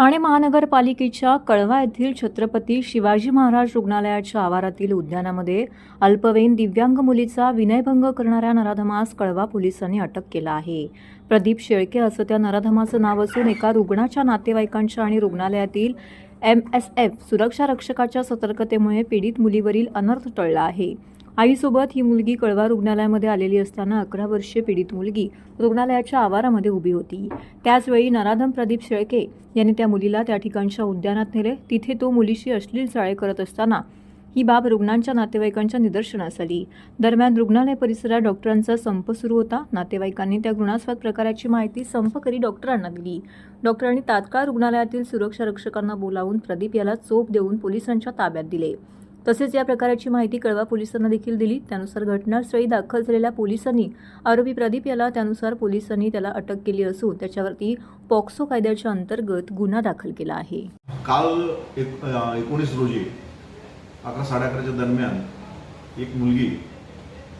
ठाणे महानगरपालिकेच्या कळवा येथील छत्रपती शिवाजी महाराज रुग्णालयाच्या आवारातील उद्यानामध्ये अल्पवयीन दिव्यांग मुलीचा विनयभंग करणाऱ्या नराधमास कळवा पोलिसांनी अटक केला आहे. प्रदीप शेळके असं त्या नराधमाचं नाव असून एका रुग्णाच्या नातेवाईकांच्या आणि रुग्णालयातील MSF सुरक्षा रक्षकाच्या सतर्कतेमुळे पीडित मुलीवरील अनर्थ टळला आहे. आईसोबत ही मुलगी कळवा रुग्णालयामध्ये आलेली असताना 11 वर्षीय पीडित मुलगी रुग्णालयाच्या आवारामध्ये उभी होती. त्याचवेळी नराधम प्रदीप शेळके यांनी त्या मुलीला त्या ठिकाणच्या उद्यानात नेले. तिथे तो मुलीशी अश्लील चाळे करत असताना ही बाब रुग्णांच्या नातेवाईकांच्या निदर्शनास आली. दरम्यान रुग्णालय परिसरात डॉक्टरांचा संप सुरू होता. नातेवाईकांनी त्या घृणास्पद प्रकाराची माहिती संपकरी डॉक्टरांना दिली. डॉक्टरांनी तात्काळ रुग्णालयातील सुरक्षा रक्षकांना बोलावून प्रदीप याला चोप देऊन पोलिसांच्या ताब्यात दिले. तसेच या प्रकाराची माहिती कळवा पोलिसांना देखील दिली. त्यानुसार घटनास्थळी दाखल झालेल्या पोलिसांनी आरोपी प्रदीप याला त्याला अटक केली असून त्याच्यावरती पॉक्सो कायद्याच्या अंतर्गत गुन्हा दाखल केला आहे. काल 19 रोजी 11:30 दरम्यान एक मुलगी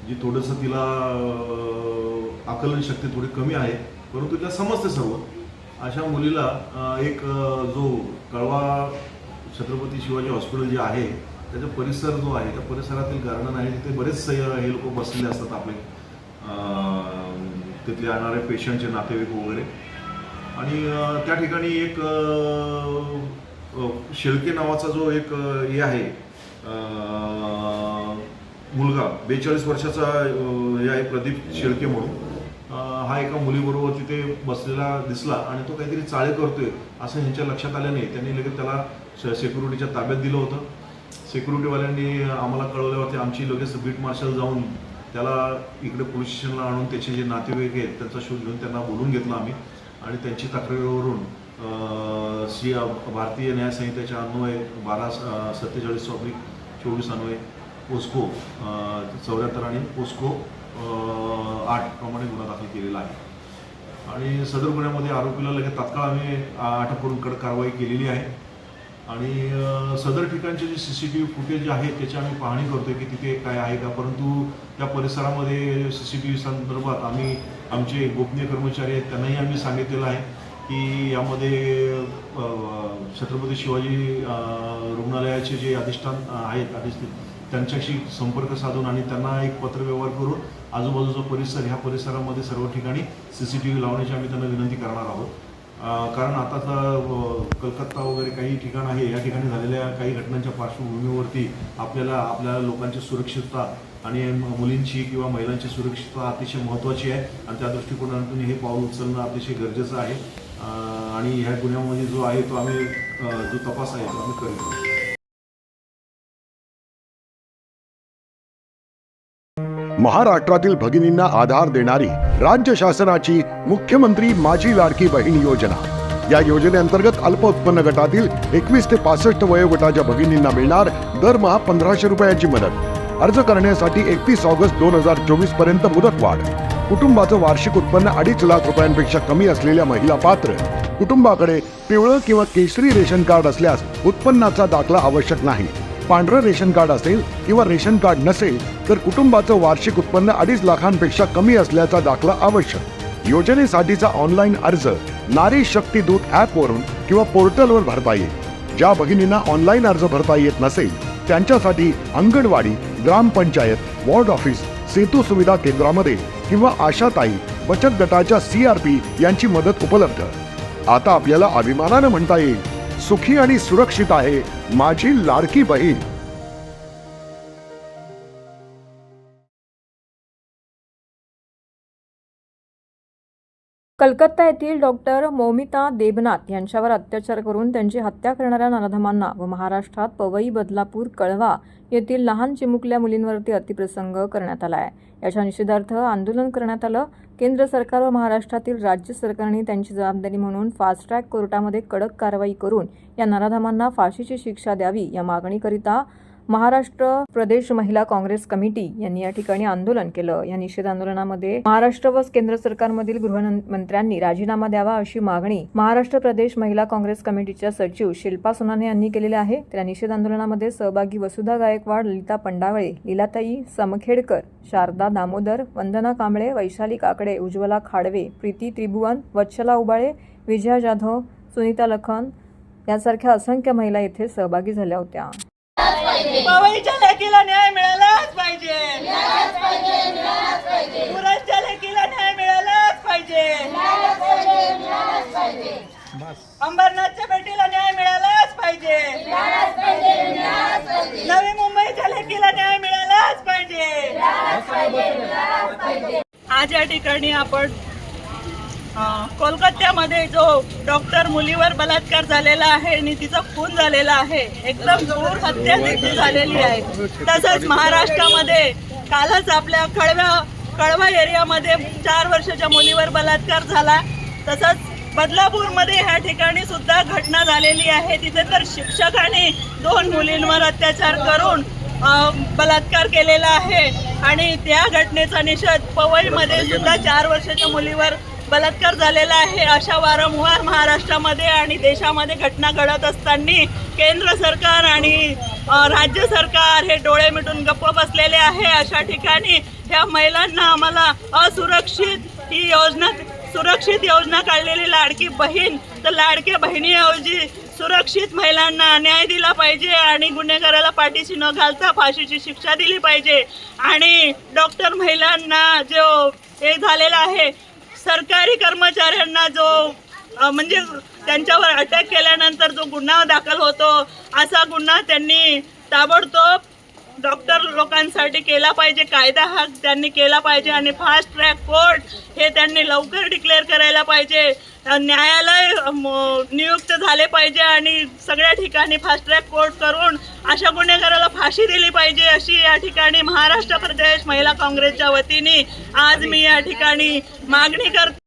जी थोडंसं तिला आकलन शक्ती थोडी कमी आहे, परंतु तिला समजते सर्व, अशा मुलीला एक जो कळवा छत्रपती शिवाजी हॉस्पिटल जे आहे त्याचा परिसर जो आहे त्या परिसरातील गार्डन आहे तिथे बरेच हे लोक बसलेले असतात, आपले तिथले येणारे पेशंटचे नातेवाईक वगैरे. आणि त्या ठिकाणी एक शेळके नावाचा जो एक हे आहे मुलगा 42 वर्षाचा हे आहे प्रदीप शेळके म्हणून, हा एका मुलीबरोबर तिथे बसलेला दिसला आणि तो काहीतरी चाळे करतोय असं ह्यांच्या लक्षात आल्याने त्यांनी लगेच त्याला सिक्युरिटीच्या ताब्यात दिलं होतं. सिक्युरिटीवाल्यांनी आम्हाला कळवल्यावरती आमची लगेच बीट मार्शल जाऊन त्याला इकडे पोलीस स्टेशनला आणून त्याचे जे नातेवाईक आहेत त्यांचा शोध घेऊन त्यांना बोलून घेतला आम्ही. आणि त्यांची तक्रारीवरून भारतीय न्याय संहितेच्या अन्वये 1247/24 अन्वये पोस्को 74 आणि पोस्को 8 प्रमाणे गुन्हा दाखल केलेला आहे. आणि सदर गुन्ह्यामध्ये आरोपीला लगेच तात्काळ आम्ही अटक करून कडक कारवाई केलेली आहे. आणि सदर ठिकाणचे जे CCTV फुटेज आहे त्याची आम्ही पाहणी करतोय की तिथे काय आहे का, परंतु त्या परिसरामध्ये CCTV संदर्भात आम्ही आमचे गोपनीय कर्मचारी आहेत त्यांनाही आम्ही सांगितलेलं आहे की यामध्ये छत्रपती शिवाजी रुग्णालयाचे जे अधिष्ठान आहेत त्यांच्याशी संपर्क साधून आणि त्यांना एक पत्रव्यवहार करून आजूबाजूचा परिसर ह्या परिसरामध्ये सर्व ठिकाणी CCTV लावण्याची आम्ही त्यांना विनंती करणार आहोत. कारण आता कलकत्ता वगैरे काही ठिकाण आहे, या ठिकाणी झालेल्या काही घटनांच्या पार्श्वभूमीवरती आपल्याला लोकांची सुरक्षितता आणि मुलींची किंवा महिलांची सुरक्षितता अतिशय महत्त्वाची आहे आणि त्या दृष्टिकोनातून हे पाऊल उचलणं अतिशय गरजेचं आहे. आणि ह्या गुन्ह्यामध्ये जो आहे तो आम्ही जो तपास आहे तो आम्ही करीत. महाराष्ट्रातील भगिनींना आधार देणारी राज्य शासनाची मुख्यमंत्री माझी लाडकी बहीण योजना. या योजनेअंतर्गत अल्प उत्पन्न गटातील 21 ते 65 वयोगटाच्या भगिनींना मिळणार दरमहा 1500 रुपयाची मदत. अर्ज करण्यासाठी 31 ऑगस्ट 2024 पर्यंत मुदतवाढ. कुटुंबाचं वार्षिक उत्पन्न 2.5 लाख रुपयांपेक्षा कमी असलेल्या महिला पात्र. कुटुंबाकडे पिवळं किंवा केशरी रेशन कार्ड असल्यास उत्पन्नाचा दाखला आवश्यक नाही. पांढरं रेशन कार्ड असेल किंवा रेशन कार्ड नसेल तर कुटुंबाचं वार्षिक उत्पन्न 2.5 लाखांपेक्षा कमी असल्याचा दाखला आवश्यक. योजनेसाठीचा ऑनलाईन अर्ज नारी शक्ती दूत ॲपवरून किंवा पोर्टलवर भरता येईल. ज्या भगिनींना ऑनलाईन अर्ज भरता येत नसेल त्यांच्यासाठी अंगणवाडी, ग्रामपंचायत, वॉर्ड ऑफिस, सेतू सुविधा केंद्रामध्ये किंवा आशाताई बचत गटाच्या CRP यांची मदत उपलब्ध. आता आपल्याला अभिमानानं म्हणता येईल, सुखी आणि सुरक्षित आहे माझी लाडकी बहीण. कलकत्ता येथील डॉक्टर मौमिता देबनाथ यांच्यावर अत्याचार करून त्यांची हत्या करणाऱ्या नराधमांना व महाराष्ट्रात पवई, बदलापूर, कळवा येथील लहान चिमुकल्या मुलींवरती अतिप्रसंग करण्यात आला आहे. याच्या निषेधार्थ आंदोलन करण्यात आलं. केंद्र सरकार व महाराष्ट्रातील राज्य सरकारने त्यांची जबाबदारी म्हणून फास्ट ट्रॅक कोर्टामध्ये कडक कारवाई करून या नराधमांना फाशीची शिक्षा द्यावी या मागणीकरिता महाराष्ट्र प्रदेश महिला काँग्रेस कमिटी यांनी या ठिकाणी आंदोलन केलं. या निषेध आंदोलनामध्ये महाराष्ट्र व केंद्र सरकारमधील गृहमंत्र्यांनी राजीनामा द्यावा अशी मागणी महाराष्ट्र प्रदेश महिला काँग्रेस कमिटीच्या सचिव शिल्पा सोनाने यांनी केलेली आहे. त्या निषेध आंदोलनामध्ये सहभागी वसुधा गायकवाड, ललिता पंडावळे, लीलाताई समखेडकर, शारदा दामोदर, वंदना कांबळे, वैशाली काकडे, उज्ज्वला खाडवे, प्रीती त्रिभुवन, वत्सला उबाळे, विजया जाधव, सुनीता लखन, यासारख्या असंख्य महिला येथे सहभागी झाल्या होत्या. पवईच्या लेकीला न्याय मिळालाच पाहिजे. पुरांच्या लेकीला न्याय मिळालाच पाहिजे. अंबरनाथच्या बेटीला न्याय मिळालाच पाहिजे. नवी मुंबईच्या लेकीला न्याय मिळालाच पाहिजे. आज या ठिकाणी आपण कोलकात्यामध्ये जो डॉक्टर मुलीवर बलात्कार झालेला आहे आणि तिचा खून झालेला आहे, एकदम क्रूर हत्या तिची झालेली आहे. तसंच महाराष्ट्रामध्ये कालच आपल्या कळवा एरियामध्ये 4 वर्षाच्या मुलीवर बलात्कार झाला. तसंच बदलापूरमध्ये ह्या ठिकाणी सुद्धा घटना झालेली आहे. तिथे तर शिक्षकांनी 2 मुलींवर अत्याचार करून बलात्कार केलेला आहे आणि त्या घटनेचा निषेध पवईमध्ये सुद्धा 4 वर्षाच्या मुलीवर बलात्कार झालेला आहे. अशा वारंवार महाराष्ट्रामध्ये आणि देशामध्ये घटना घडत असताना केंद्र सरकार आणि राज्य सरकार हे डोळे मिटून गप्प बसलेले आहे. अशा ठिकाणी ह्या महिलांना आम्हाला सुरक्षित योजना काढलेली लाडकी बहीण, तर लाडक्या बहिणीऐवजी सुरक्षित महिलांना न्याय दिला पाहिजे आणि गुन्हेगाराला पाठीशी न घालता फाशीची शिक्षा दिली पाहिजे. आणि डॉक्टर महिलांना जो हे झालेला आहे, सरकारी कर्मचाऱ्यांना जो म्हणजे त्यांच्यावर अटॅक केल्यानंतर जो गुन्हा दाखल होतो, असा गुन्हा त्यांनी ताबडतोब डॉक्टर लोकांसाठी केला पाहिजे. कायदा हा त्यांनी केला पाहिजे आणि फास्ट ट्रॅक कोर्ट हे त्यांनी लवकर डिक्लेअर करायला पाहिजे. न्यायालय नियुक्त झाले पाहिजे आणि सगळ्या ठिकाणी फास्ट ट्रॅक कोर्ट करून अशा गुन्हेगाराला फाशी दिली पाहिजे, अशी या ठिकाणी महाराष्ट्र प्रदेश महिला काँग्रेसच्या वतीने आज मी या ठिकाणी मागणी करते.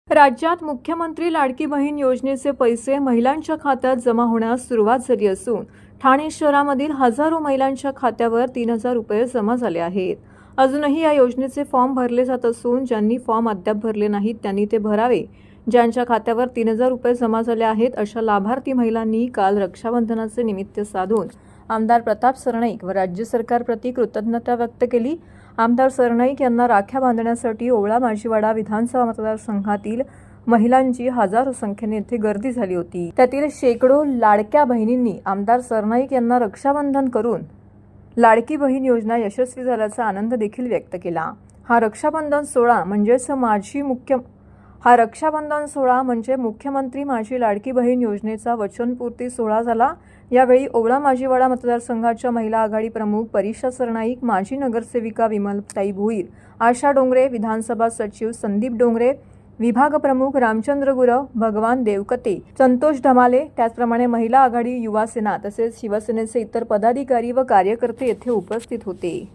राज्यात मुख्यमंत्री लाडकी बहीण योजनेचे पैसे महिलांच्या खात्यात जमा होण्यास सुरुवात झाली असून ठाणे शहरामधील हजारो महिलांच्या खात्यावर 3,000 रुपये जमा झाले आहेत. अजूनही या योजनेचे फॉर्म भरले जात असून ज्यांनी फॉर्म अद्याप भरले नाहीत त्यांनी ते भरावे. ज्यांच्या खात्यावर 3,000 रुपये जमा झाले आहेत अशा लाभार्थी महिलांनी काल रक्षाबंधनाचे निमित्त साधून आमदार प्रताप सरनाईक व राज्य सरकारप्रती कृतज्ञता व्यक्त केली. आमदार सरनाईक यांना राख्या बांधण्यासाठी ओवळा माजीवाडा विधानसभा मतदारसंघातील महिलांची हजारो संख्येने येथे गर्दी झाली होती. त्यातील शेकडो लाडक्या बहिणींनी आमदार सरनाईक यांना रक्षाबंधन करून लाडकी बहीण योजना यशस्वी झाल्याचा आनंद देखील व्यक्त केला. हा रक्षाबंधन सोहळा म्हणजे मुख्यमंत्री माझी लाडकी बहीण योजनेचा वचनपूर्ती सोहळा झाला. यावेळी ओवळा माजीवाडा मतदारसंघाच्या महिला आघाडी प्रमुख परीक्षा सरनाईक, माजी नगरसेविका विमलताई भोईर, आशा डोंगरे, विधानसभा सचिव संदीप डोंगरे, विभाग प्रमुख रामचंद्र गुरव, भगवान देवकते, संतोष ढमाले, त्याचप्रमाणे महिला आघाडी, युवा सेना तसेच शिवसेनेचे इतर पदाधिकारी व कार्यकर्ते येथे उपस्थित होते.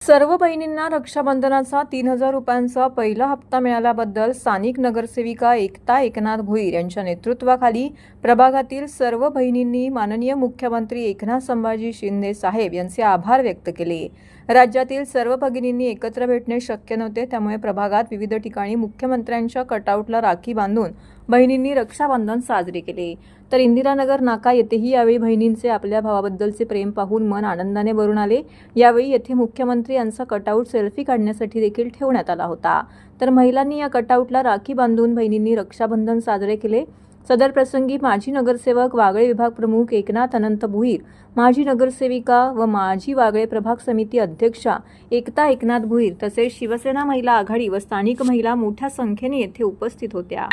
सर्व बहिणींना रक्षाबंधनाचा 3,000 रुपयांचा पहिला हप्ता मिळाल्याबद्दल स्थानिक नगरसेविका एकता एकनाथ भोईर यांच्या नेतृत्वाखाली प्रभागातील सर्व बहिणींनी माननीय मुख्यमंत्री एकनाथ संभाजी शिंदे साहेब यांचे आभार व्यक्त केले. राज्यातील सर्व भगिनींनी एकत्र भेटणे शक्य नव्हते, त्यामुळे प्रभागात विविध ठिकाणी मुख्यमंत्र्यांच्या कटआउटला राखी बांधून बहिणींनी रक्षाबंधन साजरे केले. तर इंदिरानगर नाका येथेही यावेळी बहिणींचे आपल्या भावाबद्दलचे प्रेम पाहून मन आनंदाने भरून आले. यावेळी येथे मुख्यमंत्री यांचा कटआउट सेल्फी काढण्यासाठी देखील ठेवण्यात आला होता. तर महिलांनी या कटआउटला राखी बांधून बहिणींनी रक्षाबंधन साजरे केले. सदर प्रसंगी माजी नगरसेवक वागळे विभाग प्रमुख एकनाथ अनंत भोईर, माजी नगरसेविका व माजी वागळे प्रभाग समिती अध्यक्षा एकता एकनाथ भोईर तसेच शिवसेना महिला आघाडी व स्थानिक महिला मोठ्या संख्येने येथे उपस्थित होत्या.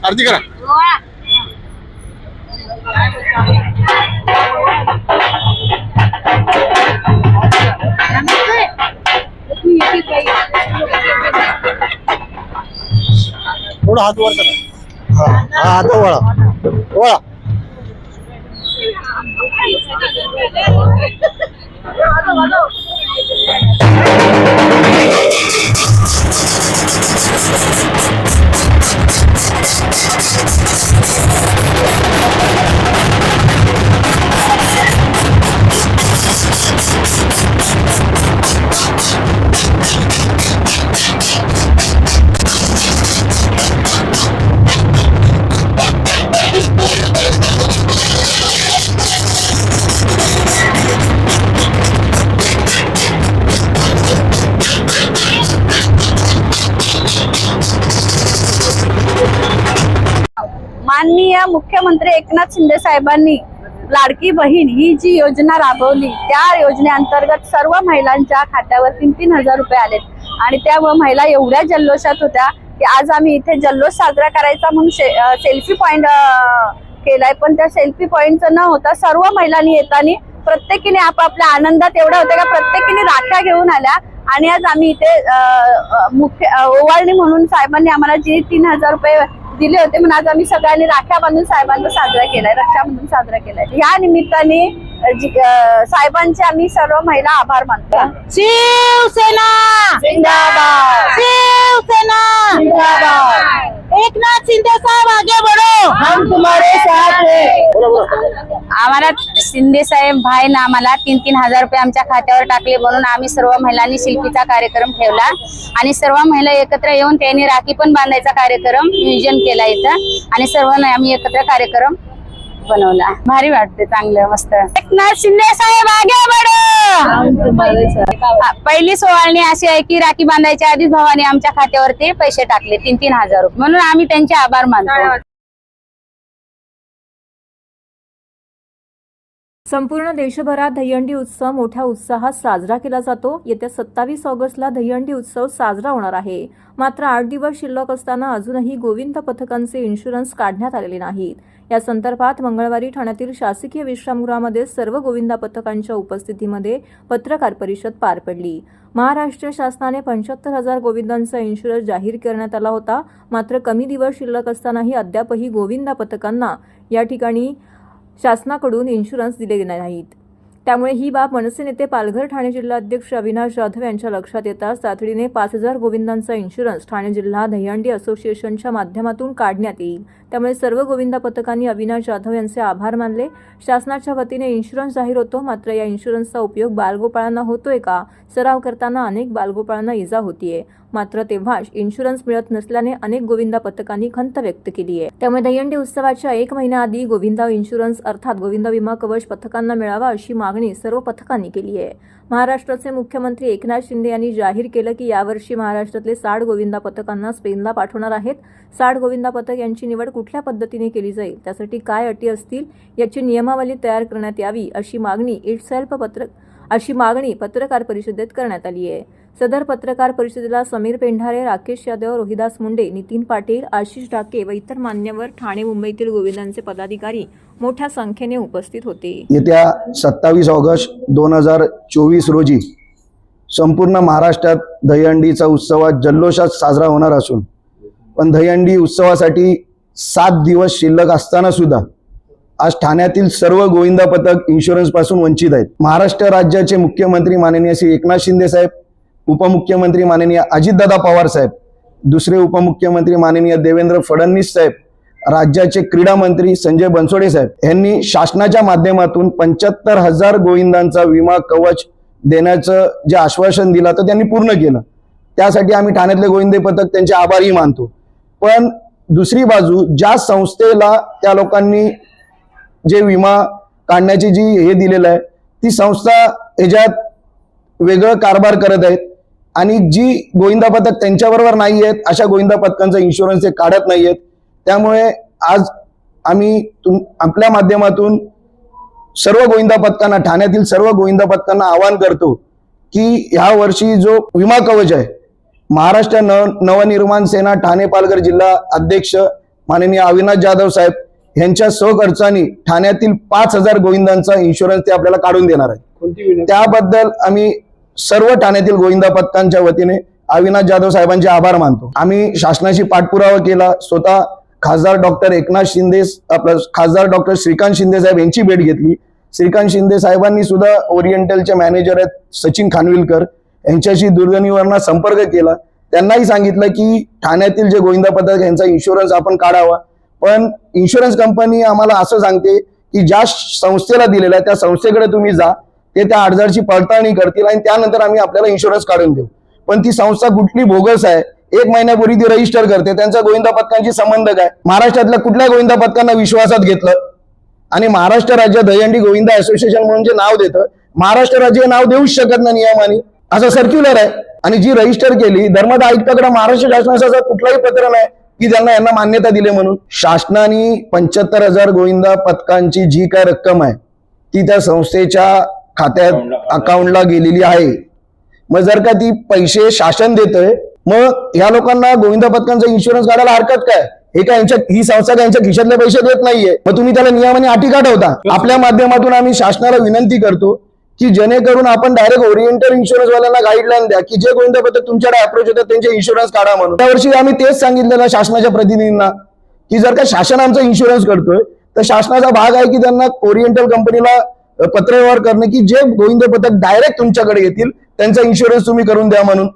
आरती करा. थोडा हात वर करा. हा हात वळा वळा. माननीय मुख्यमंत्री एकनाथ शिंदे साहेबांनी लाडकी बहीण ही जी योजना राबवली, त्या योजनेअंतर्गत सर्व महिलांच्या खात्यावर 3-3 हजार रुपये आलेत आणि त्या महिला एवढ्या जल्लोषात होत्या की आज आम्ही इथे जल्लोष साजरा करायचा म्हणून सेल्फी पॉइंट केलाय. पण त्या सेल्फी पॉइंटचं न होता सर्व महिलांनी येताना प्रत्येकीने आपापल्या आनंदात एवढ्या होत्या का प्रत्येकीने राख्या घेऊन आल्या आणि आज आम्ही इथे मुख्य ओवाळणी म्हणून साहेबांनी आम्हाला जे 3 हजार रुपये दिले होते म्हणून आज आम्ही सगळ्यांनी राख्या बांधून साहेबांचा साजरा केलाय, रक्षाबंधन साजरा केलाय. या निमित्ताने साहेबांचे आम्ही सर्व महिला आभार मानतो. शिवसेना जिंदाबाद, शिवसेना जिंदाबाद. एकनाथ शिंदे साहेब आगे बढ़ो, हम तुम्हारे साथ हैं. आम्हाला शिंदे साहेब भाईनं आम्हाला 3-3 हजार रुपये आमच्या खात्यावर टाकले म्हणून आम्ही सर्व महिलांनी शिल्पीचा कार्यक्रम ठेवला आणि सर्व महिला एकत्र येऊन त्यांनी राखी पण बांधायचा कार्यक्रम नियोजन केला इथं आणि सर्व आम्ही एकत्र कार्यक्रम बनवला. भारी वाटते, चांगलं मस्त. एकनाथ शिंदे साहेब आगे बढ़ो. पहिली सोहळणी अशी आहे की राखी बांधायच्या आधीच भावाने आमच्या खात्यावरती पैसे टाकले 3-3 हजार रुपये म्हणून आम्ही त्यांचे आभार मानतो. संपूर्ण देशभरात दहीहंडी उत्सव मोठ्या उत्साहात साजरा केला जातो. येत्या 27 ऑगस्टला दहीहंडी उत्सव साजरा होणार आहे. मात्र 8 दिवस शिल्लक असताना अजूनही गोविंद पथकांचे इन्शुरन्स काढण्यात आलेले नाहीत. या संदर्भात मंगळवारी ठाण्यातील शासकीय विश्रामगृहामध्ये सर्व गोविंदा पथकांच्या उपस्थितीमध्ये पत्रकार परिषद पार पडली. महाराष्ट्र शासनाने 75,000 गोविंदांचा इन्शुरन्स जाहीर करण्यात आला होता. मात्र कमी दिवस शिल्लक असतानाही अद्यापही गोविंदा पथकांना या ठिकाणी शासनाकडून इन्शुरन्स दिले गेले नाहीत. त्यामुळे ही बाब मनसे नेते पालघर ठाणे जिल्हा अध्यक्ष अविनाश जाधव यांच्या लक्षात येताच तातडीने 5,000 गोविंदांचा इन्शुरन्स ठाणे जिल्हा दहीहंडी असोसिएशनच्या माध्यमातून काढण्यात येईल. त्यामुळे सर्व गोविंदा पथकांनी अविनाश जाधव यांचे आभार मानले. शासनाच्या वतीने इन्शुरन्स जाहीर होतो, मात्र या इन्शुरन्सचा उपयोग बालगोपाळांना होतोय का? सराव करताना अनेक बालगोपाळांना इजा होतीये. मात्र तेव्हा इन्शुरन्स मिळत नसल्याने अनेक गोविंदा पथकांनी खंत व्यक्त केली आहे. त्यामुळे दहीहंडी उत्सवाच्या 1 महिन्याआधी गोविंदा इन्शुरन्स अर्थात गोविंदा विमा कवच पथकांना मिळावा अशी मागणी सर्व पथकांनी केली आहे. महाराष्ट्राचे मुख्यमंत्री एकनाथ शिंदे यांनी जाहीर केलं की यावर्षी महाराष्ट्रातले 60 गोविंदा पथकांना स्पेनला पाठवणार आहेत. 60 गोविंदा पथक यांची निवड कुठल्या पद्धतीने केली जाईल, त्यासाठी काय अटी असतील याची नियमावली तयार करण्यात यावी अशी मागणी पत्रकार परिषदेत करण्यात आली आहे. सदर पत्रकार परिषदेला समीर पेंढारे, राकेश यादव, रोहिदास मुंडे, नितीन पाटील, आशिष ढाके व इतर मान्यवर ठाणे मुंबईतील गोविंदांचे पदाधिकारी मोठ्या संख्येने उपस्थित होते. येत्या 27 ऑगस्ट 2024 रोजी संपूर्ण महाराष्ट्रात दहीहंडीचा उत्सव जल्लोषात साजरा होणार असून पण दहीहंडी उत्सवासाठी 7 दिवस शिल्लक असताना सुद्धा आज ठाण्यातील सर्व गोविंदा पथक इन्शुरन्स पासून वंचित आहेत. महाराष्ट्र राज्याचे मुख्यमंत्री माननीय श्री एकनाथ शिंदे साहेब, उपमुख्यमंत्री माननीय अजितदादा पवार साहेब, दुसरे उपमुख्यमंत्री माननीय देवेंद्र फडणवीस साहेब, राज्याचे क्रीडा मंत्री संजय बनसोडे साहेब यांनी शासनाच्या माध्यमातून 75,000 गोविंदांचा विमा कवच देण्याचं जे आश्वासन दिलं तर त्यांनी पूर्ण केलं. त्यासाठी आम्ही ठाण्यातले गोविंदे पथक त्यांचे आभारही मानतो. पण दुसरी बाजू ज्या संस्थेला त्या लोकांनी जे विमा काढण्याची जी हे दिलेलं आहे ती संस्था ह्याच्यात वेगळं कारभार करत आहेत आणि जी गोविंदा पथक त्यांच्याबरोबर नाही आहेत अशा गोविंदा पथकांचा इन्शुरन्स ते काढत नाही आहेत. त्यामुळे आज आम्ही आपल्या माध्यमातून सर्व गोविंदा पथकांना, ठाण्यातील सर्व गोविंदा पथकांना आवाहन करतो की ह्या वर्षी जो विमा कवच आहे, महाराष्ट्र नवनिर्माण सेना ठाणे पालघर जिल्हा अध्यक्ष माननीय अविनाश जाधव साहेब यांच्या सहखर्चाने ठाण्यातील 5,000 गोविंदांचा इन्शुरन्स ते आपल्याला काढून देणार आहेत. त्याबद्दल आम्ही सर्व ठाण्यातील गोविंदा पथकांच्या वतीने अविनाश जाधव साहेबांचे आभार मानतो. आम्ही शासनाशी पाठपुरावा केला, स्वतः खासदार डॉक्टर एकनाथ शिंदे, आपला खासदार डॉक्टर श्रीकांत शिंदे साहेब यांची भेट घेतली. श्रीकांत शिंदे साहेबांनी सुद्धा ओरिएंटलचे मॅनेजर आहेत सचिन खानविलकर यांच्याशी दूरध्वनीवरनं संपर्क केला. त्यांनाही सांगितलं की ठाण्यातील जे गोविंदा पथक यांचा इन्शुरन्स आपण काढावा, पण इन्शुरन्स कंपनी आम्हाला असं सांगते की ज्या संस्थेला दिलेला आहे त्या संस्थेकडे तुम्ही जा, ते त्या अर्जाची पडताळणी करतील आणि त्यानंतर आम्ही आपल्याला इन्शुरन्स काढून देऊ. पण ती संस्था कुठली बोगस आहे, 1 महिन्यापूर्वी ती रजिस्टर करते, त्यांचा गोविंदा पथकांशी संबंध काय? महाराष्ट्रातल्या कुठल्या गोविंदा पथकांना विश्वासात घेतलं आणि महाराष्ट्र राज्य दहीहंडी गोविंदा असोसिएशन म्हणून जे नाव देतं, महाराष्ट्र राज्य हे नाव देऊच शकत नाही नियमाने, असं सर्क्युलर आहे. आणि जी रजिस्टर केली धर्मदा आयुक्ताकडे महाराष्ट्र शासनाचा कुठलाही पत्र नाही की त्यांना यांना मान्यता दिली म्हणून. शासनाने 75,000 गोविंदा पथकांची जी काय रक्कम आहे ती त्या संस्थेच्या खात्यात अकाउंटला गेलेली आहे. मग जर का ती पैसे शासन देतंय, मग ह्या लोकांना गोविंदा पथकांचा इन्शुरन्स काढायला हरकत काय? हे काय ही संस्था काय यांच्या खिशातले पैसे देत नाहीये? मग तुम्ही त्याला नियमाने अटी का ठेवता? आपल्या माध्यमातून आम्ही शासनाला विनंती करतो की जेणेकरून आपण डायरेक्ट ओरिएंटल इन्शुरन्स वाल्यांना गाईडलाईन द्या की जे गोविंदा पथक तुमच्याकडे अप्रोच होतात त्यांचे इन्शुरन्स काढा म्हणून. त्यावर्षी आम्ही तेच सांगितलेलं शासनाच्या प्रतिनिधींना की जर का शासन आमचा इन्शुरन्स करतोय तर शासनाचा भाग आहे की त्यांना ओरिएंटल कंपनीला पत्रव्यवहार करणे की जे गोविंदा पथक डायरेक्ट तुमच्याकडे येतील त्यांचा इन्शुरन्स तुम्ही करून द्या म्हणून.